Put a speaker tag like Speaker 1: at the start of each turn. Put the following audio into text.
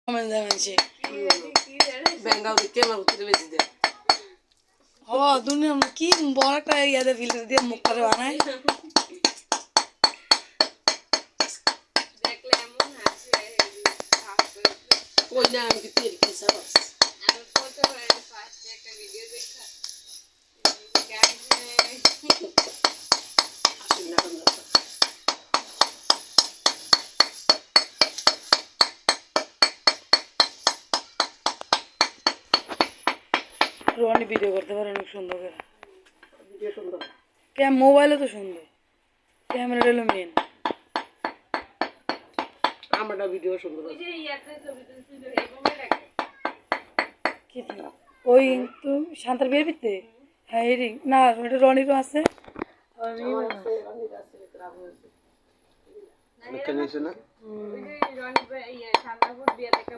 Speaker 1: comment দেয় মানুষে
Speaker 2: Bengal দিকে আমার উত্তরে বেশি দেয়
Speaker 1: দুনিয়া কি বড় একটা ইয়াদের ফিল্টার দিয়ে মুখ করে বানায়
Speaker 2: কই না আমি কি তেল কি সাবাস আসলে না বন্ধ
Speaker 1: রনি ভিডিও করতে পারে অনেক সুন্দর করে
Speaker 2: ভিডিও সুন্দর
Speaker 1: মোবাইলে তো সুন্দর ক্যামেরাটা হলো মেন
Speaker 2: আমারটা ভিডিও সুন্দর
Speaker 1: কি ওই তো শান্তার বিয়ের ভিত্তে হ্যাঁ এরি না ওটা রনিরও আছে
Speaker 3: কেন না